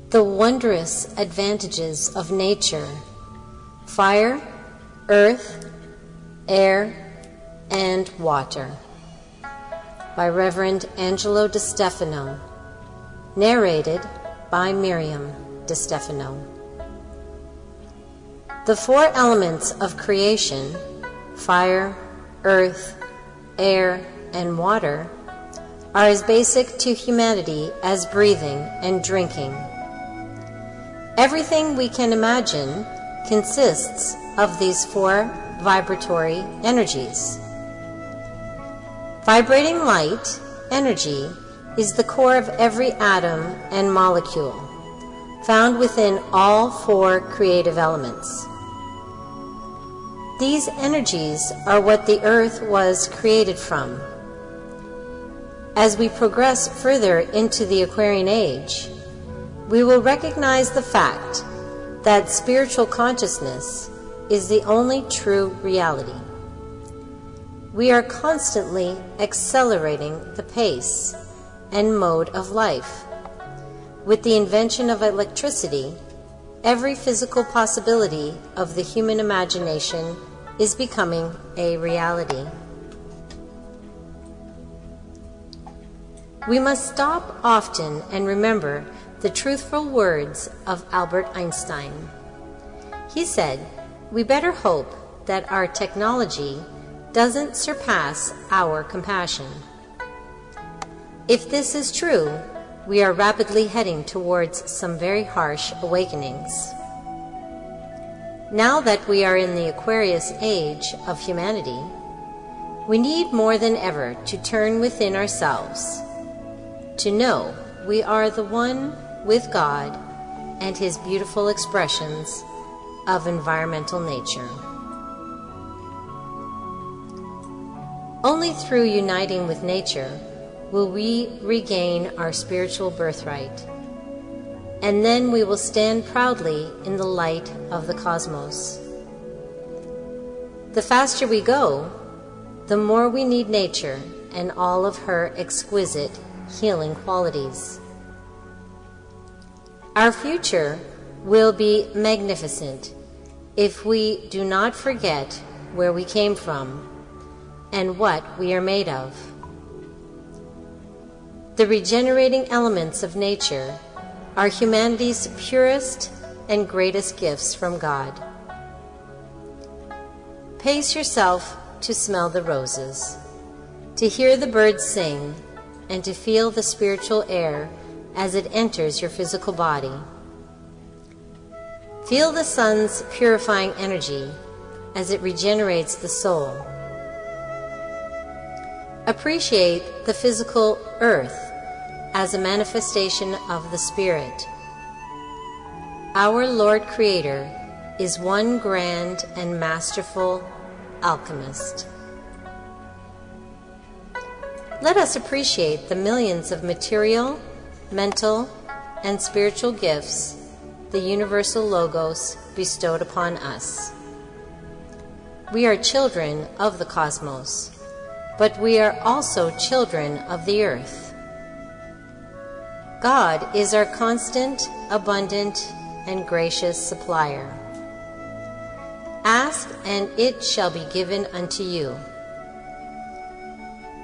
The wondrous advantages of nature: fire, earth, air, and water. By Reverend Angelo Di Stefano. Narrated by Miriam Di Stefano. The four elements of creation, fire, earth, air, and water, are as basic to humanity as breathing and drinking. Everything we can imagine consists of these four vibratory energies. Vibrating light, energy, is the core of every atom and molecule, found within all four creative elements. These energies are what the earth was created from. As we progress further into the Aquarian Age, we will recognize the fact that spiritual consciousness is the only true reality. We are constantly accelerating the pace and mode of life. With the invention of electricity, every physical possibility of the human imagination is becoming a reality. We must stop often and remember the truthful words of Albert Einstein. He said, "We better hope that our technology doesn't surpass our compassion." If this is true, we are rapidly heading towards some very harsh awakenings. Now that we are in the Aquarius age of humanity, we need more than ever to turn within ourselves, to know we are the one with God and His beautiful expressions of environmental nature. Only through uniting with nature will we regain our spiritual birthright, and then we will stand proudly in the light of the cosmos. The faster we go, the more we need nature and all of her exquisite healing qualities. Our future will be magnificent if we do not forget where we came from and what we are made of. The regenerating elements of nature are humanity's purest and greatest gifts from God. Pace yourself to smell the roses, to hear the birds sing, and to feel the spiritual air as it enters your physical body. Feel the sun's purifying energy as it regenerates the soul. Appreciate the physical earth as a manifestation of the Spirit. Our Lord Creator is one grand and masterful alchemist. Let us appreciate the millions of material, mental, and spiritual gifts the universal Logos bestowed upon us. We are children of the cosmos, but we are also children of the earth. God is our constant, abundant, and gracious supplier. Ask, and it shall be given unto you.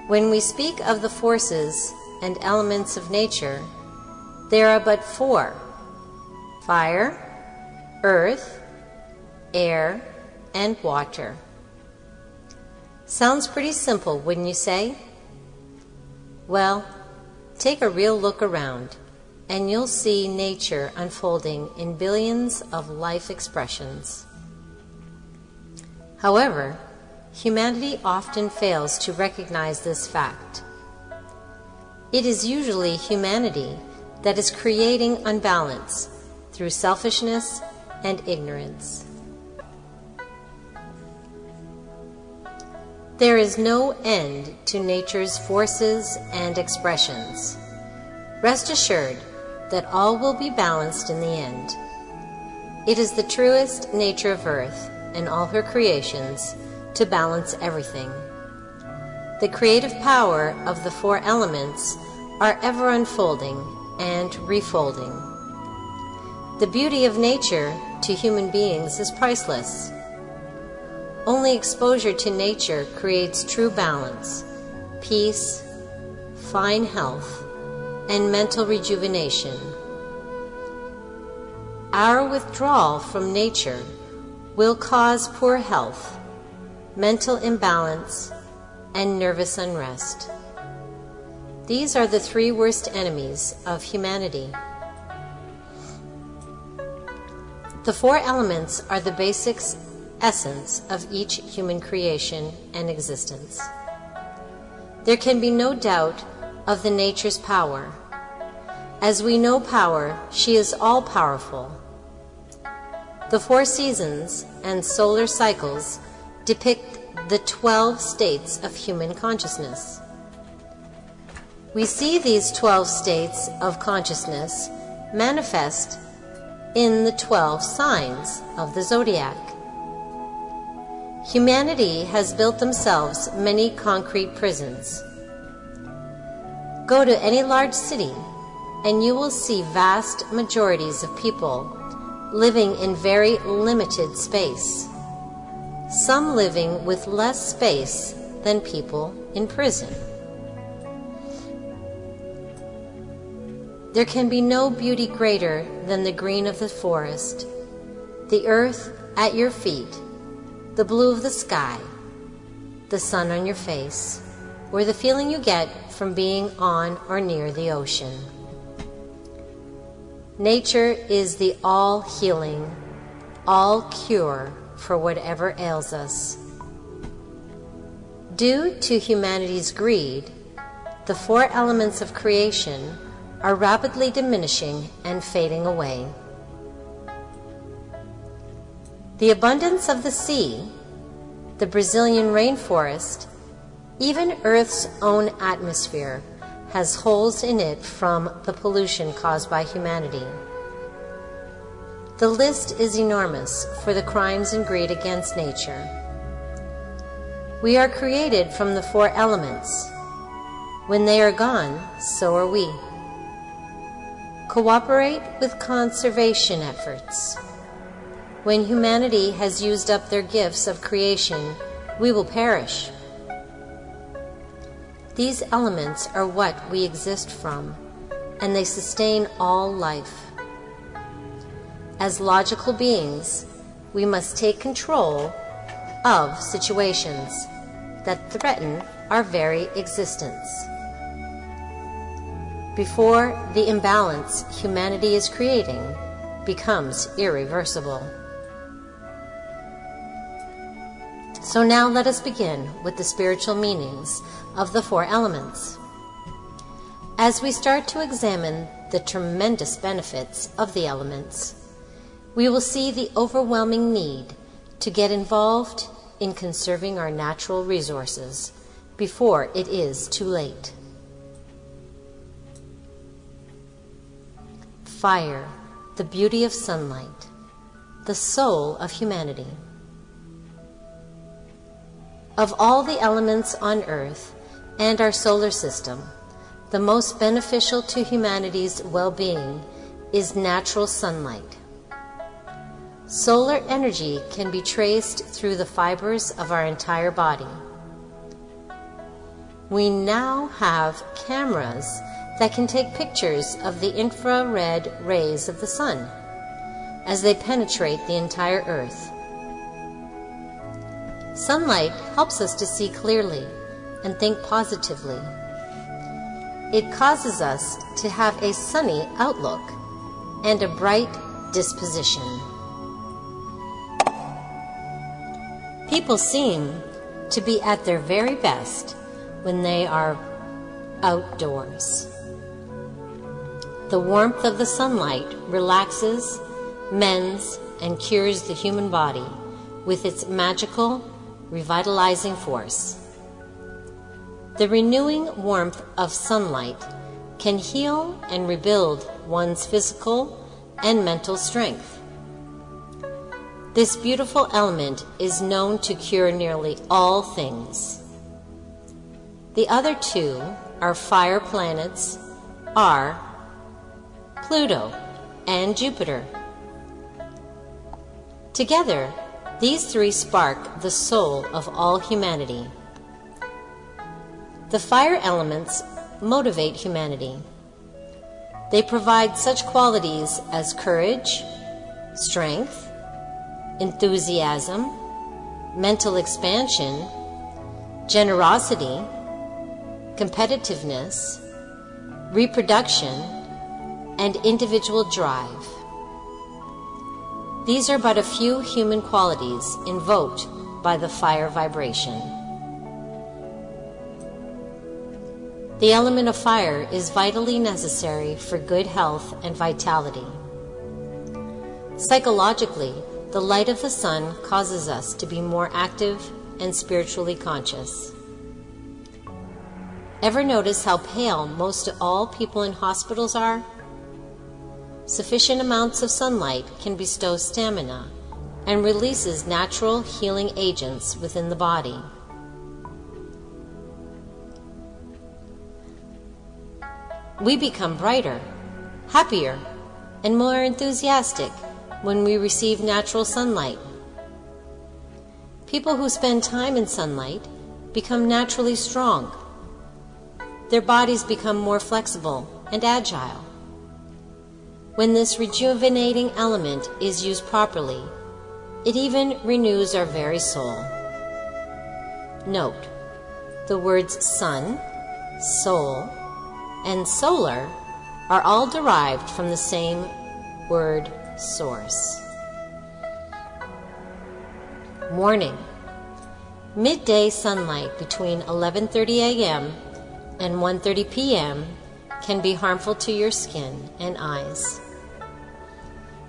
When we speak of the forces and elements of nature, there are but four: fire, earth, air, and water. Sounds pretty simple, wouldn't you say? Well, take a real look around, and you'll see nature unfolding in billions of life expressions. However, humanity often fails to recognize this fact. It is usually humanity that is creating unbalance through selfishness and ignorance. There is no end to nature's forces and expressions. Rest assured that all will be balanced in the end. It is the truest nature of Earth and all her creations to balance everything. The creative power of the four elements are ever unfolding and refolding. The beauty of nature to human beings is priceless. Only exposure to nature creates true balance, peace, fine health, and mental rejuvenation. Our withdrawal from nature will cause poor health, mental imbalance, and nervous unrest. These are the three worst enemies of humanity. The four elements are the basic essence of each human creation and existence. There can be no doubt of the nature's power. As we know power, she is all-powerful. The four seasons and solar cycles depict the 12 states of human consciousness. We see these 12 states of consciousness manifest in the 12 signs of the zodiac. Humanity has built themselves many concrete prisons. Go to any large city and you will see vast majorities of people living in very limited space, some living with less space than people in prison. There can be no beauty greater than the green of the forest, the earth at your feet, the blue of the sky, the sun on your face, or the feeling you get from being on or near the ocean. Nature is the all-healing, all-cure for whatever ails us. Due to humanity's greed, the four elements of creation are rapidly diminishing and fading away. The abundance of the sea, the Brazilian rainforest, even Earth's own atmosphere has holes in it from the pollution caused by humanity. The list is enormous for the crimes and greed against nature. We are created from the four elements. When they are gone, so are we. Cooperate with conservation efforts. When humanity has used up their gifts of creation, we will perish. These elements are what we exist from, and they sustain all life. As logical beings, we must take control of situations that threaten our very existence. Before the imbalance humanity is creating becomes irreversible. So now let us begin with the spiritual meanings of the four elements. As we start to examine the tremendous benefits of the elements, we will see the overwhelming need to get involved in conserving our natural resources before it is too late. Fire, the beauty of sunlight, the soul of humanity. Of all the elements on Earth and our solar system, the most beneficial to humanity's well-being is natural sunlight. Solar energy can be traced through the fibers of our entire body. We now have cameras that can take pictures of the infrared rays of the sun as they penetrate the entire Earth. Sunlight helps us to see clearly and think positively. It causes us to have a sunny outlook and a bright disposition. People seem to be at their very best when they are outdoors. The warmth of the sunlight relaxes, mends, and cures the human body with its magical, revitalizing force. The renewing warmth of sunlight can heal and rebuild one's physical and mental strength. This beautiful element is known to cure nearly all things. The other two, our fire planets, are Pluto and Jupiter. Together, these three spark the soul of all humanity. The fire elements motivate humanity. They provide such qualities as courage, strength, enthusiasm, mental expansion, generosity, competitiveness, reproduction, and individual drive. These are but a few human qualities invoked by the fire vibration. The element of fire is vitally necessary for good health and vitality. Psychologically, the light of the sun causes us to be more active and spiritually conscious. Ever notice how pale most all people in hospitals are? Sufficient amounts of sunlight can bestow stamina and releases natural healing agents within the body. We become brighter, happier, and more enthusiastic when we receive natural sunlight. People who spend time in sunlight become naturally strong. Their bodies become more flexible and agile. When this rejuvenating element is used properly, it even renews our very soul. Note, the words sun, soul, and solar are all derived from the same word source. Warning: midday sunlight between 11:30 a.m. and 1:30 p.m. can be harmful to your skin and eyes.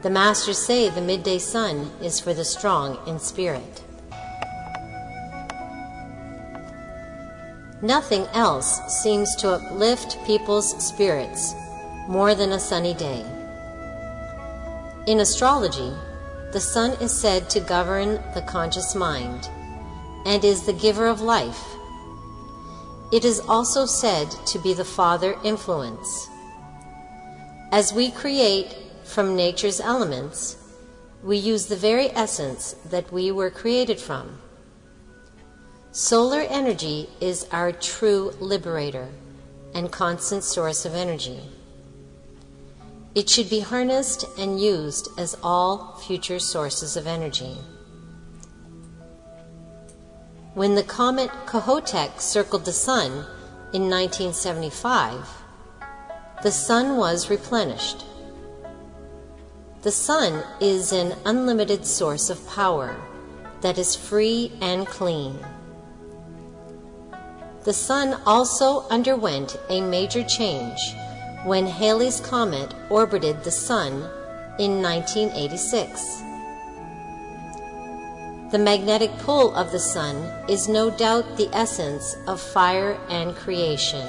The masters say the midday sun is for the strong in spirit. Nothing else seems to uplift people's spirits more than a sunny day. In astrology, the sun is said to govern the conscious mind and is the giver of life. It is also said to be the father influence. As we create from nature's elements, we use the very essence that we were created from. Solar energy is our true liberator and constant source of energy. It should be harnessed and used as all future sources of energy. When the comet Kohoutek circled the sun in 1975, the sun was replenished. The sun is an unlimited source of power that is free and clean. The sun also underwent a major change when Halley's Comet orbited the sun in 1986. The magnetic pull of the sun is no doubt the essence of fire and creation.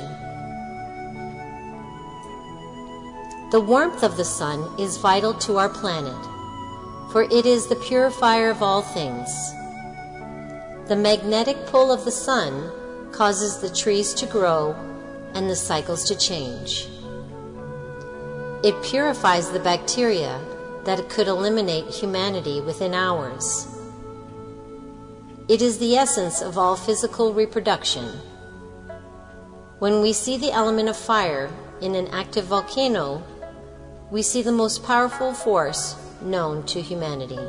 The warmth of the sun is vital to our planet, for it is the purifier of all things. The magnetic pull of the sun causes the trees to grow and the cycles to change. It purifies the bacteria that could eliminate humanity within hours. It is the essence of all physical reproduction. When we see the element of fire in an active volcano, we see the most powerful force known to humanity.